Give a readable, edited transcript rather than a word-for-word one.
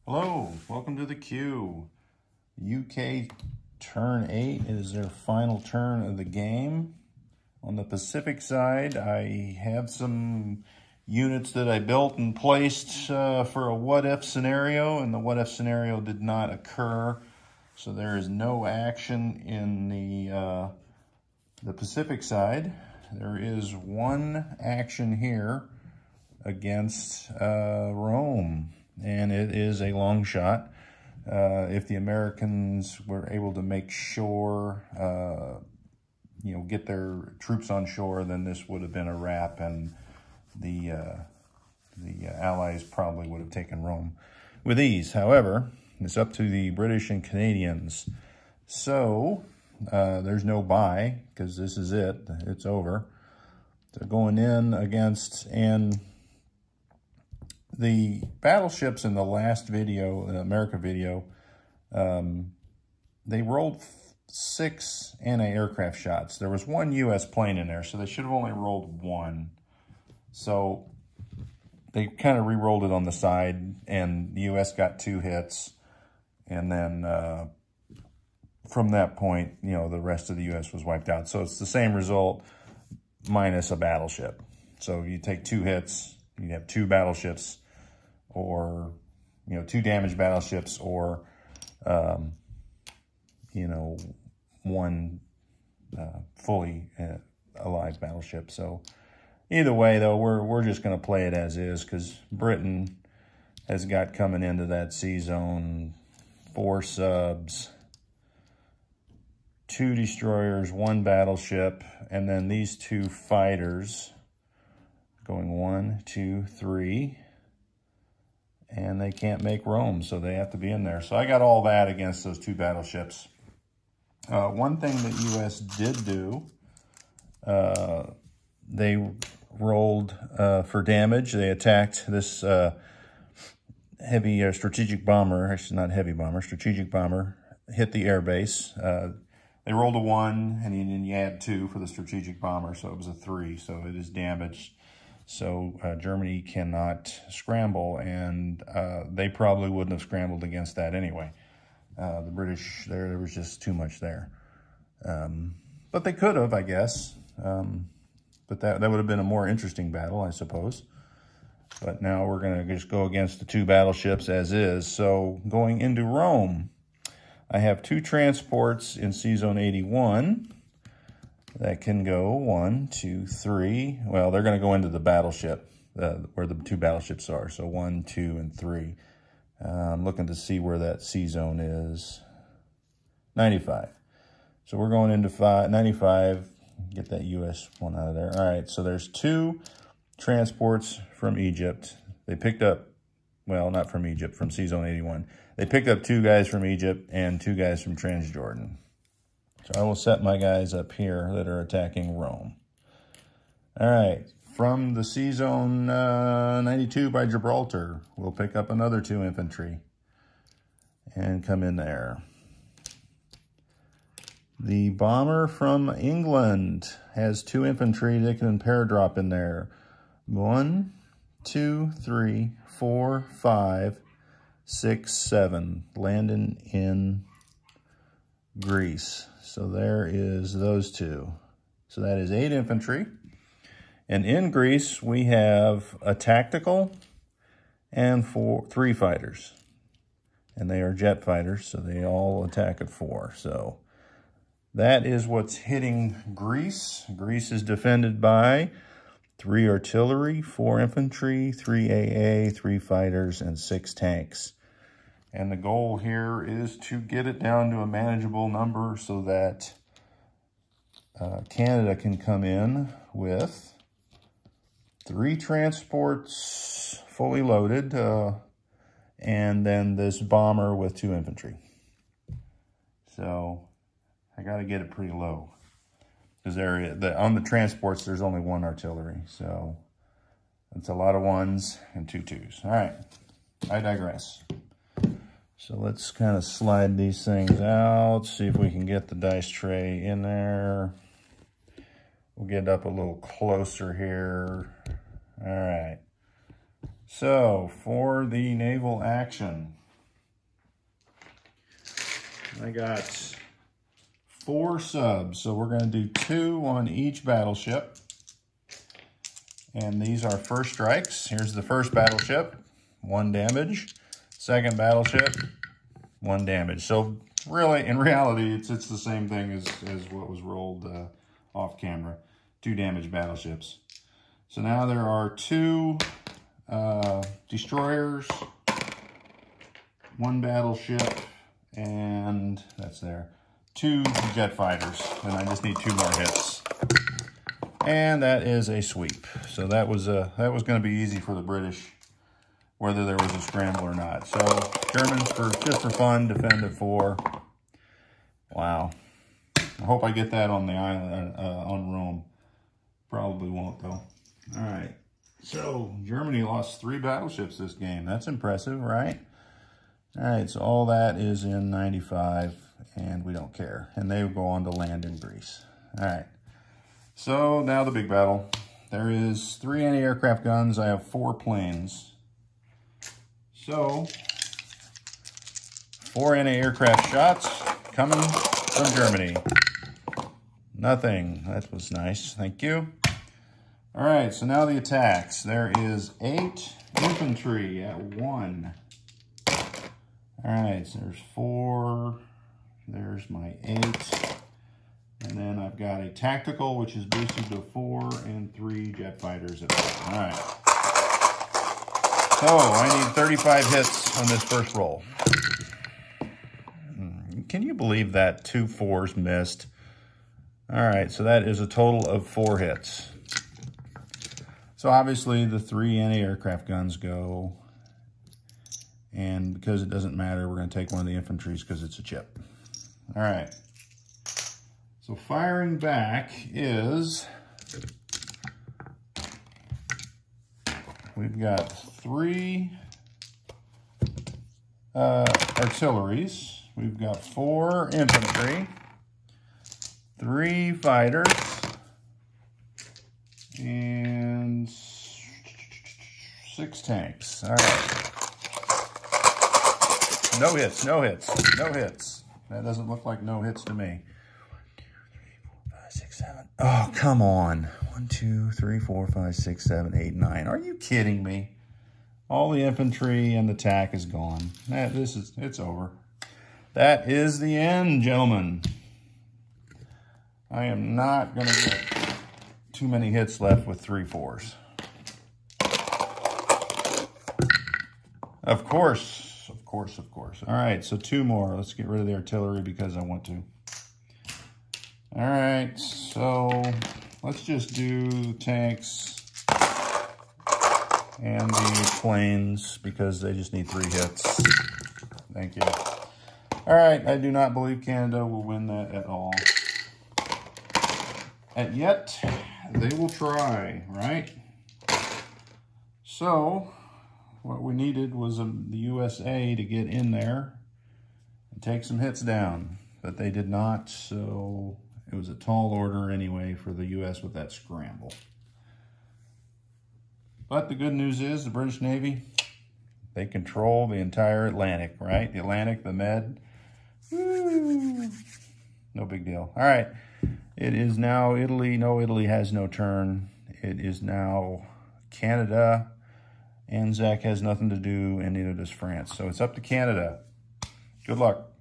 Hello, welcome to the queue. UK turn 8 is their final turn of the game. On the Pacific side, I have some units that I built and placed for a what-if scenario, and the what-if scenario did not occur. So there is no action in the Pacific side. There is one action here against Rome, and it is a long shot. If the Americans were able to make shore, get their troops on shore, then this would have been a wrap, and the Allies probably would have taken Rome with ease. However, it's up to the British and Canadians. So there's no buy, because this is it. It's over. So going in against, and the battleships in the last video, the America video, they rolled 6 anti-aircraft shots. There was 1 U.S. plane in there, so they should have only rolled 1. So they kind of re-rolled it on the side, and the U.S. got 2 hits. And then from that point, the rest of the U.S. was wiped out. So it's the same result minus a battleship. So you take 2 hits, you have 2 battleships, or 2 damaged battleships, or 1 fully alive battleship. So either way, though, we're just going to play it as is, because Britain has got coming into that sea zone 4 subs, 2 destroyers, 1 battleship, and then these 2 fighters going 1, 2, 3. And they can't make Rome, so they have to be in there. So I got all that against those 2 battleships. One thing that U.S. did do, they rolled for damage. They attacked this heavy strategic bomber. Actually, not heavy bomber, strategic bomber. Hit the air base. They rolled a 1, and then you add 2 for the strategic bomber, so it was a 3. So it is damaged. So Germany cannot scramble, and they probably wouldn't have scrambled against that anyway. The British, there was just too much there. But they could have, I guess. But that would have been a more interesting battle, I suppose. But now we're going to just go against the 2 battleships as is. So going into Rome, I have 2 transports in Sea Zone 81. That can go 1, 2, 3. Well, they're going to go into the battleship, where the 2 battleships are. So 1, 2, and 3. I'm looking to see where that sea zone is. 95. So we're going into 95. Get that U.S. one out of there. All right, so there's 2 transports from Egypt. They picked up, well, not from Egypt, from Sea Zone 81. They picked up 2 guys from Egypt and 2 guys from Transjordan. So I will set my guys up here that are attacking Rome. All right, from the Sea Zone 92 by Gibraltar, we'll pick up another 2 infantry and come in there. The bomber from England has 2 infantry that can paradrop in there. 1, 2, 3, 4, 5, 6, 7, landing in Greece. So there is those 2. So that is 8 infantry. And in Greece, we have a tactical and 3 fighters. And they are jet fighters, so they all attack at 4. So that is what's hitting Greece. Greece is defended by 3 artillery, 4 infantry, 3 AA, 3 fighters, and 6 tanks. And the goal here is to get it down to a manageable number so that Canada can come in with 3 transports fully loaded, and then this bomber with 2 infantry. So I got to get it pretty low, because on the transports there's only 1 artillery. So it's a lot of 1s and 2 2s. All right, I digress. So let's kind of slide these things out, see if we can get the dice tray in there. We'll get up a little closer here. All right. So for the naval action, I got 4 subs, so we're going to do 2 on each battleship. And these are first strikes. Here's the first battleship, 1 damage. Second battleship, 1 damage. So really, in reality, it's the same thing as what was rolled off camera. 2 damage battleships. So now there are 2 destroyers, 1 battleship, and that's there. 2 jet fighters, and I just need 2 more hits. And that is a sweep. So that was going to be easy for the British, whether there was a scramble or not. So Germans, just for fun, defend at 4. Wow. I hope I get that on the island, on Rome. Probably won't though. All right. So Germany lost 3 battleships this game. That's impressive, right? All right. So all that is in 95, and we don't care. And they go on to land in Greece. All right. So now the big battle. There is 3 anti-aircraft guns. I have 4 planes. So 4 anti-aircraft shots coming from Germany. Nothing. That was nice. Thank you. All right, so now the attacks. There is 8 infantry at 1. All right, so there's 4. There's my 8. And then I've got a tactical, which is boosted to 4, and 3 jet fighters at 1. All right. So I need 35 hits on this first roll. Can you believe that 2 4s missed? All right, so that is a total of 4 hits. So obviously the 3 anti-aircraft guns go. And because it doesn't matter, we're going to take one of the infantries because it's a chip. All right. So firing back is, we've got 3 artilleries. We've got 4 infantry, 3 fighters, and 6 tanks. All right. No hits, no hits, no hits. That doesn't look like no hits to me. 6, 7. Oh, come on. 1, 2, 3, 4, 5, 6, 7, 8, 9. Are you kidding me? All the infantry and the tack is gone. It's over. That is the end, gentlemen. I am not going to get too many hits left with 3 4s. Of course, of course, of course. All right, so 2 more. Let's get rid of the artillery because I want to. All right, so let's just do tanks and the planes because they just need 3 hits. Thank you. All right, I do not believe Canada will win that at all. And yet, they will try, right? So, what we needed was the USA to get in there and take some hits down, but they did not, so it was a tall order anyway for the US with that scramble. But the good news is the British Navy, they control the entire Atlantic, right? The Atlantic, the Med. Woo! No big deal. All right. It is now Italy. No, Italy has no turn. It is now Canada. Anzac has nothing to do, and neither does France. So it's up to Canada. Good luck.